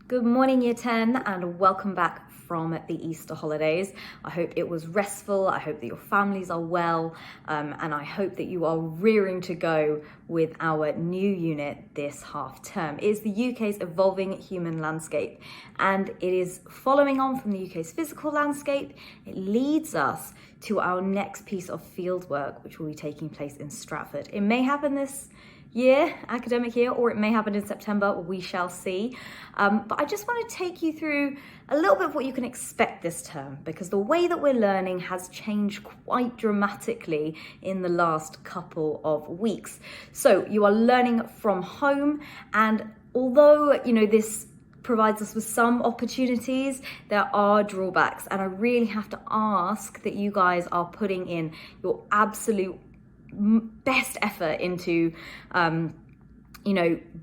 Good morning, Year 10, and welcome back from the Easter holidays. I hope it was restful. I hope that your families are well, and I hope that you are rearing to go with our new unit this half term. It is the UK's Evolving Human Landscape, and it is following on from the UK's physical landscape. It leads us to our next piece of fieldwork, which will be taking place in Stratford. It may happen this academic year, or it may happen in September, we shall see. But I just want to take you through a little bit of what you can expect this term, because the way that we're learning has changed quite dramatically in the last couple of weeks. So you are learning from home, and although, this provides us with some opportunities, there are drawbacks, and I really have to ask that you guys are putting in your absolute best effort into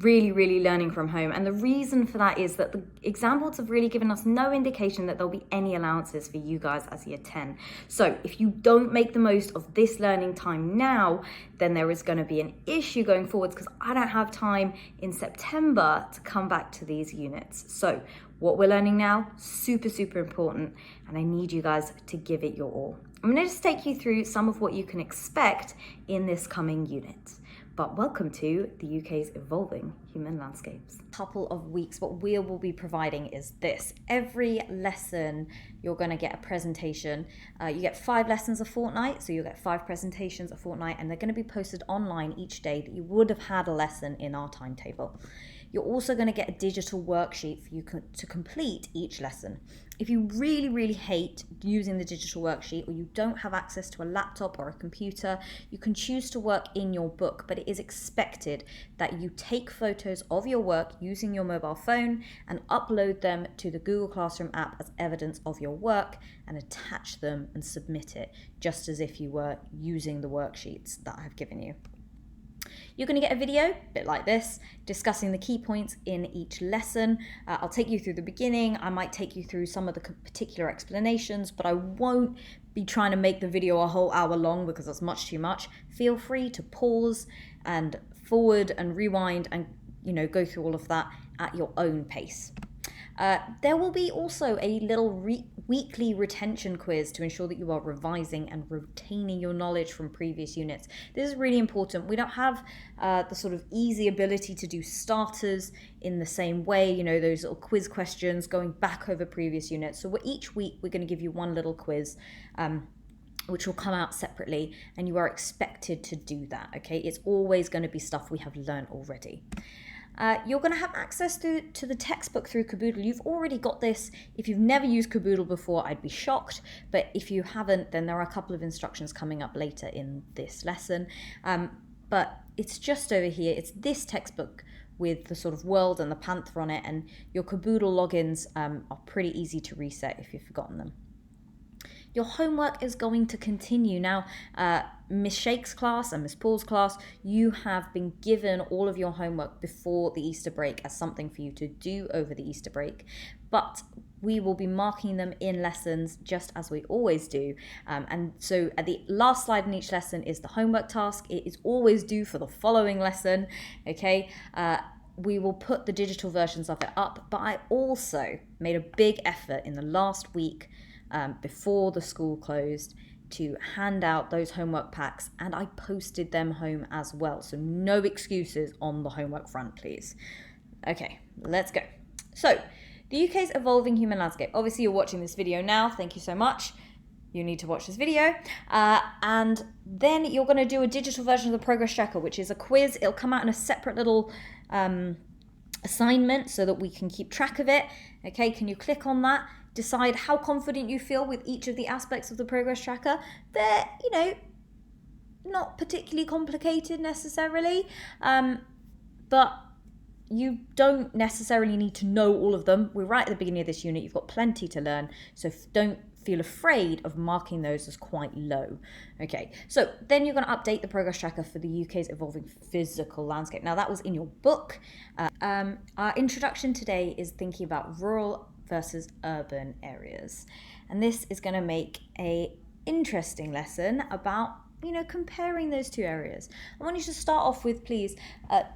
really learning from home. And the reason for that is that the exam boards have really given us no indication that there'll be any allowances for you guys as Year 10. So if you don't make the most of this learning time now, then there is going to be an issue going forwards, because I don't have time in September to come back to these units. So what we're learning now, super important, and I need you guys to give it your all. I'm going to just take you through some of what you can expect in this coming unit. But welcome to the UK's Evolving Human Landscapes. Couple of weeks, what we will be providing is this. Every lesson, you're going to get a presentation. You get 5 lessons a fortnight, so you'll get 5 presentations a fortnight, and they're going to be posted online each day that you would have had a lesson in our timetable. You're also going to get a digital worksheet for you to complete each lesson. If you really hate using the digital worksheet, or you don't have access to a laptop or a computer, you can choose to work in your book, but it is expected that you take photos of your work using your mobile phone and upload them to the Google Classroom app as evidence of your work, and attach them and submit it, just as if you were using the worksheets that I have given you. You're going to get a video, a bit like this, discussing the key points in each lesson. I'll take you through the beginning. I might take you through some of the particular explanations, but I won't be trying to make the video a whole hour long, because that's much too much. Feel free to pause and forward and rewind and, go through all of that at your own pace. There will be also a little weekly retention quiz to ensure that you are revising and retaining your knowledge from previous units. This is really important. We don't have the sort of easy ability to do starters in the same way, those little quiz questions going back over previous units. So each week we're going to give you one little quiz, which will come out separately, and you are expected to do that, okay? It's always going to be stuff we have learned already. You're going to have access to the textbook through Caboodle. You've already got this. If you've never used Caboodle before, I'd be shocked. But if you haven't, then there are a couple of instructions coming up later in this lesson. But it's just over here. It's this textbook with the sort of world and the panther on it. And your Caboodle logins are pretty easy to reset if you've forgotten them. Your homework is going to continue. Now, Miss Shake's class and Miss Paul's class, you have been given all of your homework before the Easter break as something for you to do over the Easter break. But we will be marking them in lessons just as we always do. And so at the last slide in each lesson is the homework task. It is always due for the following lesson, okay? We will put the digital versions of it up, but I also made a big effort in the last week before the school closed to hand out those homework packs, and I posted them home as well. So no excuses on the homework front, please. Okay, let's go. So the UK's Evolving Human Landscape. Obviously you're watching this video now. Thank you so much. You need to watch this video. And then you're going to do a digital version of the progress tracker, which is a quiz. It'll come out in a separate little assignment so that we can keep track of it. Okay, can you click on that? Decide how confident you feel with each of the aspects of the progress tracker. They're, not particularly complicated necessarily, but you don't necessarily need to know all of them. We're right at the beginning of this unit. You've got plenty to learn, so don't feel afraid of marking those as quite low. Okay, so then you're going to update the progress tracker for the UK's Evolving Physical Landscape. Now that was in your book. Our introduction today is thinking about rural versus urban areas, and this is going to make a interesting lesson about comparing those two areas. I want you to start off with, please,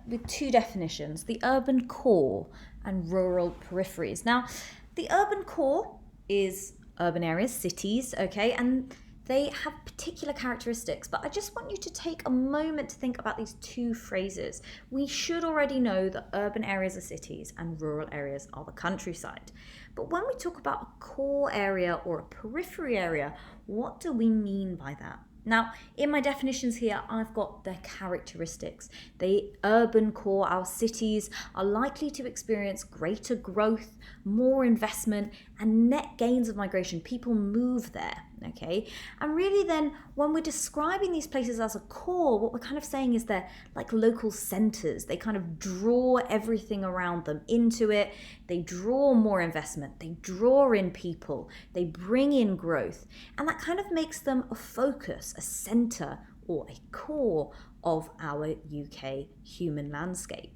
with two definitions: the urban core and rural peripheries. Now, the urban core is urban areas, cities, okay, and they have particular characteristics, but I just want you to take a moment to think about these two phrases. We should already know that urban areas are cities and rural areas are the countryside. But when we talk about a core area or a periphery area, what do we mean by that? Now, in my definitions here, I've got their characteristics. The urban core, our cities, are likely to experience greater growth, more investment, and net gains of migration. People move there, okay? And really then, when we're describing these places as a core, what we're kind of saying is they're like local centers. They kind of draw everything around them into it. They draw more investment. They draw in people. They bring in growth. And that kind of makes them a focus, a center, or a core of our UK human landscape.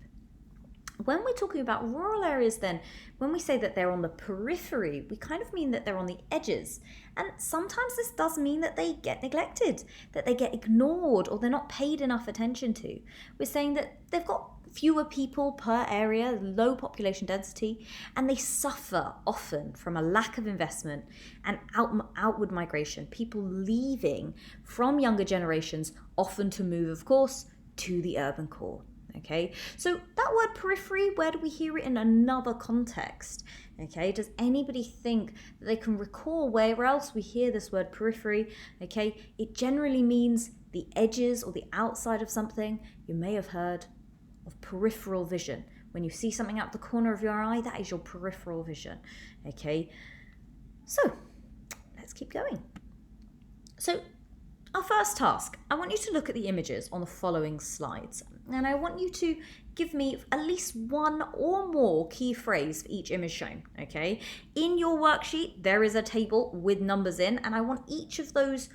When we're talking about rural areas then, when we say that they're on the periphery, we kind of mean that they're on the edges. And sometimes this does mean that they get neglected, that they get ignored, or they're not paid enough attention to. We're saying that they've got fewer people per area, low population density, and they suffer often from a lack of investment and outward migration, people leaving from younger generations, often to move, of course, to the urban core. Okay, so that word periphery, where do we hear it in another context? Okay, does anybody think that they can recall where else we hear this word periphery? Okay, it generally means the edges or the outside of something. You may have heard of peripheral vision. When you see something out the corner of your eye, that is your peripheral vision. Okay, so let's keep going. So our first task, I want you to look at the images on the following slides, and I want you to give me at least one or more key phrase for each image shown, okay? In your worksheet, there is a table with numbers in, and I want each of those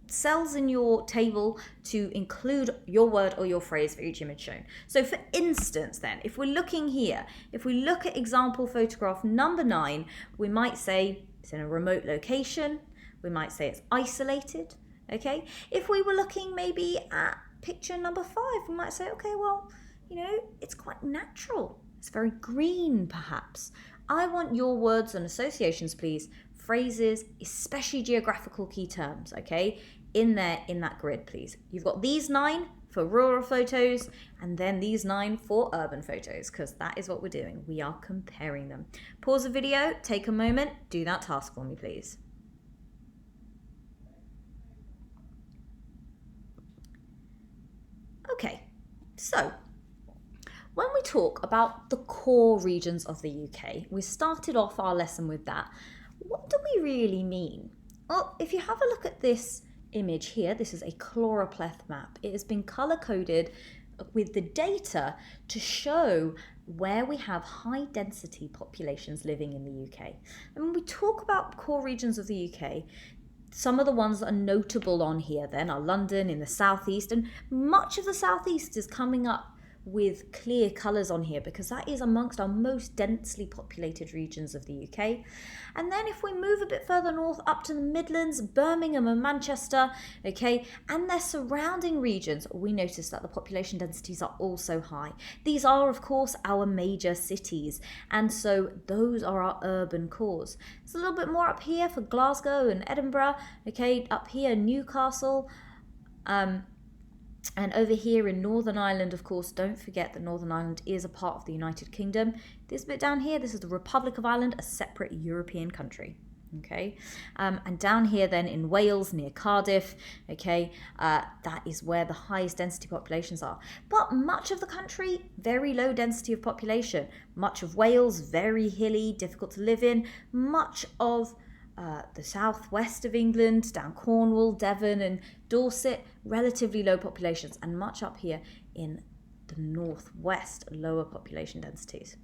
cells in your table to include your word or your phrase for each image shown. So for instance then, if we're looking here, if we look at example photograph number 9, we might say it's in a remote location. We might say it's isolated, okay? If we were looking maybe at picture number 5, we might say, okay, well, you know, it's quite natural. It's very green, perhaps. I want your words and associations, please, phrases, especially geographical key terms, okay? In there, in that grid, please. You've got these 9 for rural photos, and then these 9 for urban photos, because that is what we're doing. We are comparing them. Pause the video, take a moment, do that task for me, please. Okay, so when we talk about the core regions of the UK, we started off our lesson with that. What do we really mean? Well, if you have a look at this image here, this is a chloropleth map. It has been color-coded with the data to show where we have high density populations living in the UK. And when we talk about core regions of the UK, some of the ones that are notable on here then are London in the southeast, and much of the southeast is coming up with clear colours on here because that is amongst our most densely populated regions of the UK. And then if we move a bit further north up to the Midlands, Birmingham and Manchester, okay, and their surrounding regions, we notice that the population densities are also high. These are, of course, our major cities, and so those are our urban cores. It's a little bit more up here for Glasgow and Edinburgh, okay, up here Newcastle, and over here in Northern Ireland, of course, don't forget that Northern Ireland is a part of the United Kingdom. This bit down here, this is the Republic of Ireland, a separate European country. Okay, and down here then in Wales near Cardiff, okay, that is where the highest density populations are. But much of the country, very low density of population. Much of Wales, very hilly, difficult to live in. Much of the southwest of England, down Cornwall, Devon and Dorset, relatively low populations, and much up here in the northwest, lower population densities.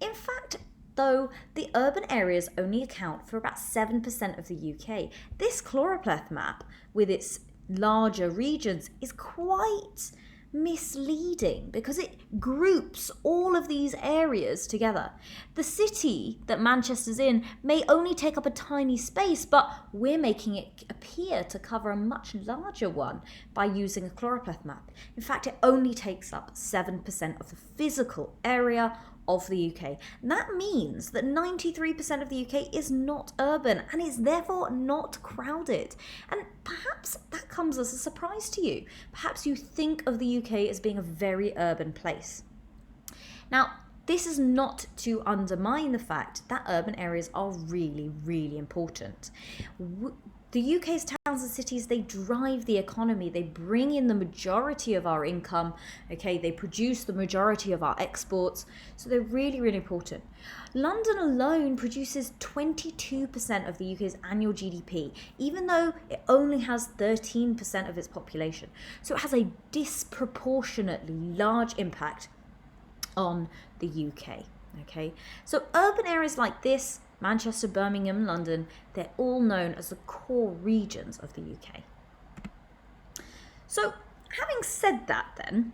In fact, though, the urban areas only account for about 7% of the UK. This chloropleth map, with its larger regions, is quite misleading because it groups all of these areas together. The city that Manchester's in may only take up a tiny space, but we're making it appear to cover a much larger one by using a choropleth map. In fact, it only takes up 7% of the physical area of the UK. And that means that 93% of the UK is not urban and is therefore not crowded. And perhaps that comes as a surprise to you. Perhaps you think of the UK as being a very urban place. Now, this is not to undermine the fact that urban areas are really, really important. The UK's towns and cities, they drive the economy. They bring in the majority of our income, okay? They produce the majority of our exports. So they're really, really important. London alone produces 22% of the UK's annual GDP, even though it only has 13% of its population. So it has a disproportionately large impact on the UK, okay? So urban areas like this, Manchester, Birmingham, London, they're all known as the core regions of the UK. So having said that then,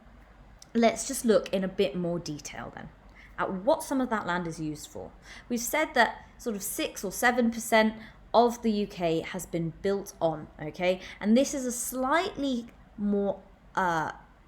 let's just look in a bit more detail then at what some of that land is used for. We've said that sort of 6 or 7% of the UK has been built on, okay? And this is a slightly more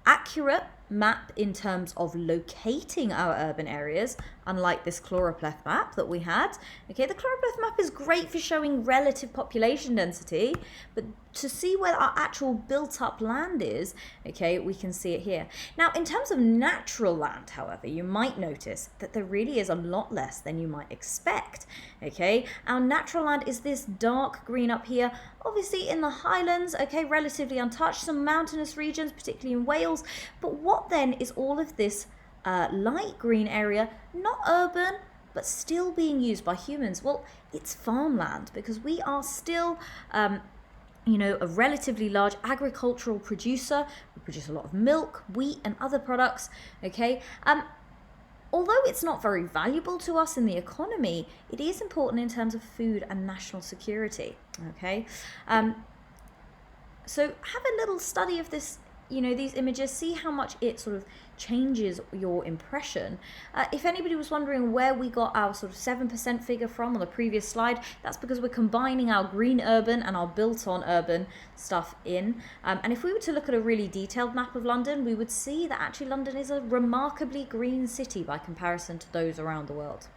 accurate map in terms of locating our urban areas, unlike this choropleth map that we had. Okay, the choropleth map is great for showing relative population density, but to see where our actual built up land is, okay, we can see it here. Now, in terms of natural land, however, you might notice that there really is a lot less than you might expect. Okay, our natural land is this dark green up here, obviously in the Highlands, okay, relatively untouched, some mountainous regions, particularly in Wales. But what then is all of this light green area, not urban, but still being used by humans? Well, it's farmland, because we are still a relatively large agricultural producer. We produce a lot of milk, wheat, and other products, okay? Although it's not very valuable to us in the economy, it is important in terms of food and national security, okay? So have a little study of this, these images, see how much it sort of changes your impression. If anybody was wondering where we got our sort of 7% figure from on the previous slide, that's because we're combining our green urban and our built on urban stuff in. And if we were to look at a really detailed map of London, we would see that actually London is a remarkably green city by comparison to those around the world.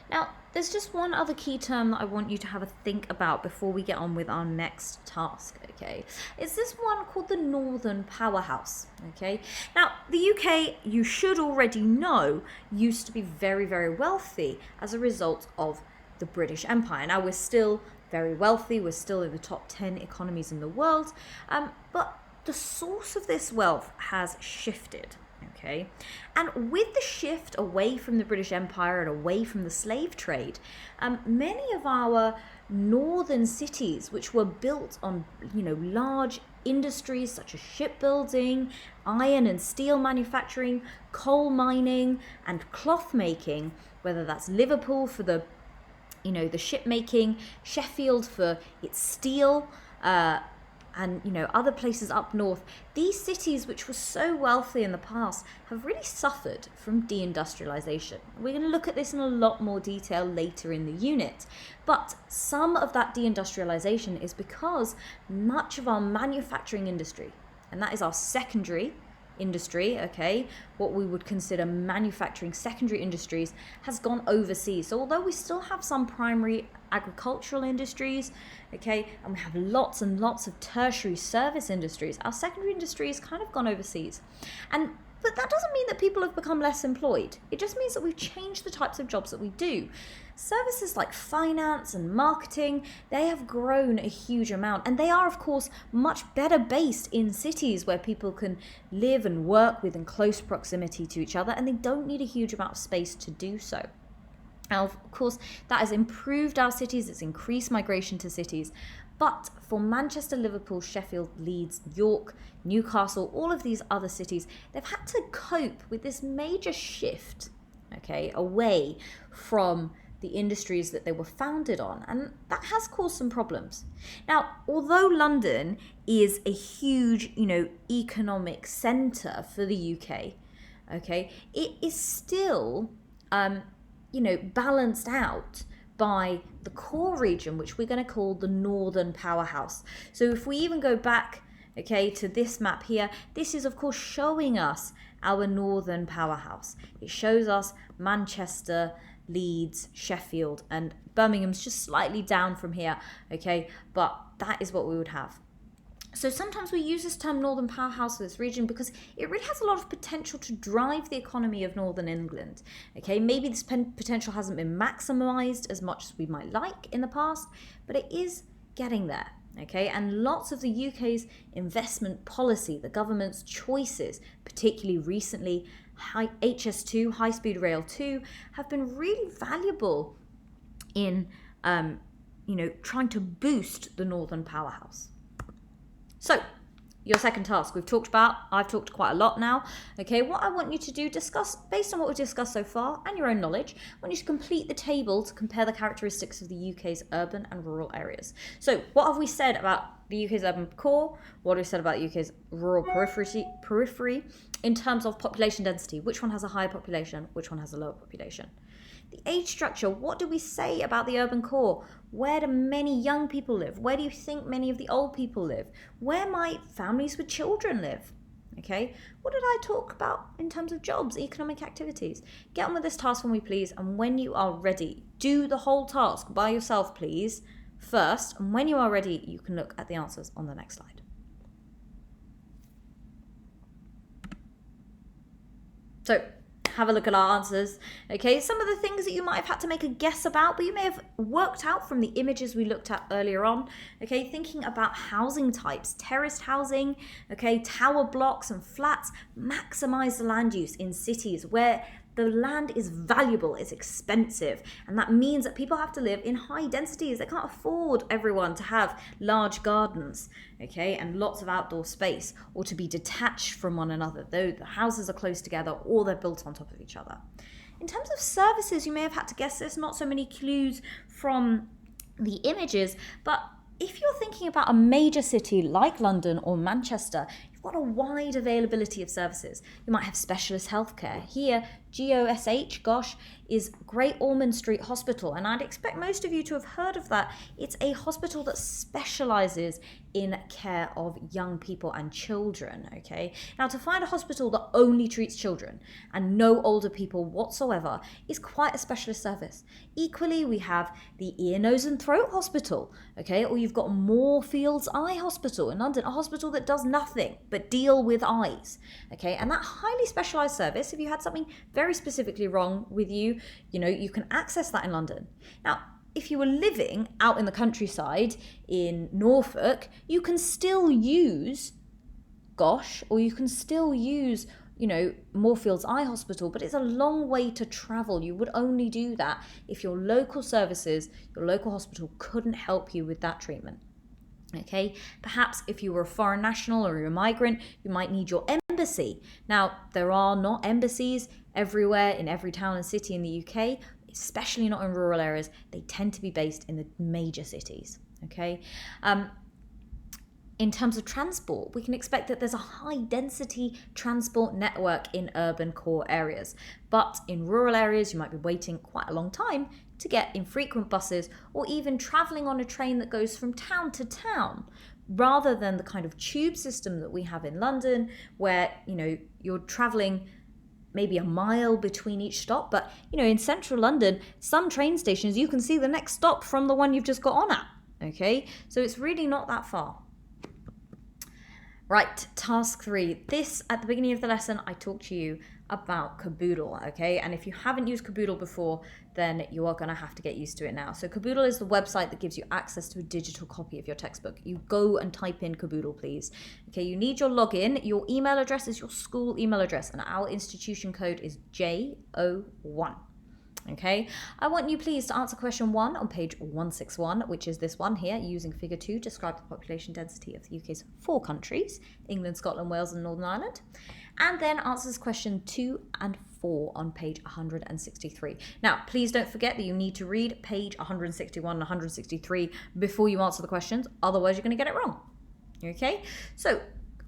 Now, there's just one other key term that I want you to have a think about before we get on with our next task, okay? It's this one called the Northern Powerhouse, okay? Now, the UK, you should already know, used to be very, very wealthy as a result of the British Empire. Now, we're still very wealthy, we're still in the top 10 economies in the world, but the source of this wealth has shifted. Okay, and with the shift away from the British Empire and away from the slave trade, many of our northern cities, which were built on, large industries such as shipbuilding, iron and steel manufacturing, coal mining, and cloth making, whether that's Liverpool for the ship making, Sheffield for its steel, and other places up north, these cities which were so wealthy in the past have really suffered from deindustrialization. We're going to look at this in a lot more detail later in the unit, but some of that deindustrialization is because much of our manufacturing industry, and that is our secondary industry, okay, what we would consider manufacturing secondary industries, has gone overseas. So although we still have some primary agricultural industries, okay, and we have lots and lots of tertiary service industries, our secondary industry has kind of gone overseas. But that doesn't mean that people have become less employed. It just means that we've changed the types of jobs that we do. Services like finance and marketing, they have grown a huge amount, and they are, of course, much better based in cities where people can live and work within close proximity to each other, and they don't need a huge amount of space to do so. Now, of course, that has improved our cities, it's increased migration to cities, but for Manchester, Liverpool, Sheffield, Leeds, York, Newcastle, all of these other cities, they've had to cope with this major shift, okay, away from the industries that they were founded on, and that has caused some problems. Now, although London is a huge, economic centre for the UK, okay, it is still, balanced out by the core region, which we're going to call the Northern Powerhouse. So if we even go back, okay, to this map here, this is of course showing us our Northern Powerhouse. It shows us Manchester, Leeds, Sheffield, and Birmingham's just slightly down from here, okay, but that is what we would have. So sometimes we use this term Northern Powerhouse for this region because it really has a lot of potential to drive the economy of Northern England. Okay, maybe this potential hasn't been maximised as much as we might like in the past, but it is getting there. Okay, and lots of the UK's investment policy, the government's choices, particularly recently, HS2, High Speed Rail 2, have been really valuable in, trying to boost the Northern Powerhouse. So, your second task I've talked quite a lot now. Okay, what I want you to do, discuss, based on what we've discussed so far and your own knowledge, I want you to complete the table to compare the characteristics of the UK's urban and rural areas. So, what have we said about the UK's urban core? What have we said about the UK's rural periphery in terms of population density? Which one has a higher population? Which one has a lower population? The age structure, what do we say about the urban core? Where do many young people live? Where do you think many of the old people live? Where might families with children live? Okay, what did I talk about in terms of jobs, economic activities? Get on with this task for me, please. And when you are ready, do the whole task by yourself, please, first. And when you are ready, you can look at the answers on the next slide. So, have a look at our answers. Okay, some of the things that you might have had to make a guess about, but you may have worked out from the images we looked at earlier on. Okay, thinking about housing types, terraced housing, okay, tower blocks and flats, maximize the land use in cities where the land is valuable, it's expensive, and that means that people have to live in high densities. They can't afford everyone to have large gardens, okay, and lots of outdoor space, or to be detached from one another, though the houses are close together or they're built on top of each other. In terms of services, you may have had to guess this, not so many clues from the images, but if you're thinking about a major city like London or Manchester, you've got a wide availability of services. You might have specialist healthcare. Here, GOSH, is Great Ormond Street Hospital, and I'd expect most of you to have heard of that. It's a hospital that specialises in care of young people and children, okay? Now, to find a hospital that only treats children and no older people whatsoever is quite a specialist service. Equally, we have the Ear, Nose and Throat Hospital, okay? Or you've got Moorfields Eye Hospital in London, a hospital that does nothing but deal with eyes, okay? And that highly specialised service, if you had something very specifically wrong with you, you can access that in London. Now, if you were living out in the countryside in Norfolk, you can still use GOSH, or you can still use, Moorfields Eye Hospital, but it's a long way to travel. You would only do that if your local services, your local hospital couldn't help you with that treatment. Okay, perhaps if you were a foreign national or you're a migrant, you might need your embassy. Now, there are not embassies everywhere in every town and city in the UK, especially not in rural areas. They tend to be based in the major cities. Okay. In terms of transport, we can expect that there's a high density transport network in urban core areas. But in rural areas, you might be waiting quite a long time to get infrequent buses or even travelling on a train that goes from town to town, rather than the kind of tube system that we have in London where, you're travelling maybe a mile between each stop. But, in central London, some train stations, you can see the next stop from the one you've just got on at. Okay, so it's really not that far. Right, task 3. This, at the beginning of the lesson, I talked to you about Caboodle, okay? And if you haven't used Caboodle before, then you are going to have to get used to it now. So Caboodle is the website that gives you access to a digital copy of your textbook. You go and type in Caboodle, please. Okay, you need your login. Your email address is your school email address, and our institution code is JO1. Okay, I want you please to answer question 1 on page 161, which is this one here, using figure 2, describe the population density of the UK's 4 countries, England, Scotland, Wales and Northern Ireland. And then answers question 2 and 4 on page 163. Now, please don't forget that you need to read page 161 and 163 before you answer the questions. Otherwise, you're going to get it wrong. Okay? So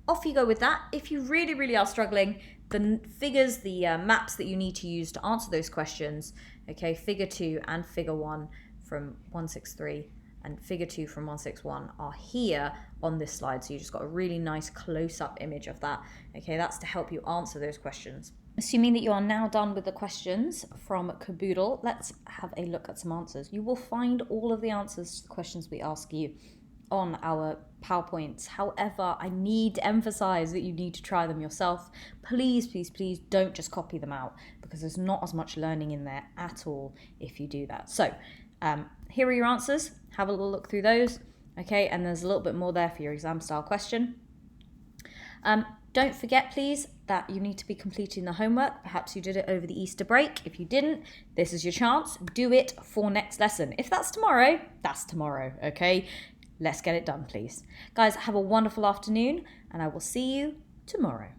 off you go with that. If you really, really are struggling, the figures, the maps that you need to use to answer those questions, okay, figure 2 and figure 1 from 163 and figure 2 from 161 are here on this slide. So you just got a really nice close-up image of that. Okay, that's to help you answer those questions. Assuming that you are now done with the questions from Caboodle, let's have a look at some answers. You will find all of the answers to the questions we ask you on our PowerPoints. However, I need to emphasize that you need to try them yourself. Please, please, please don't just copy them out, because there's not as much learning in there at all if you do that. So here are your answers. Have a little look through those. Okay, and there's a little bit more there for your exam style question. Don't forget, please, that you need to be completing the homework. Perhaps you did it over the Easter break. If you didn't, this is your chance. Do it for next lesson. If that's tomorrow, that's tomorrow, okay? Let's get it done, please. Guys, have a wonderful afternoon, and I will see you tomorrow.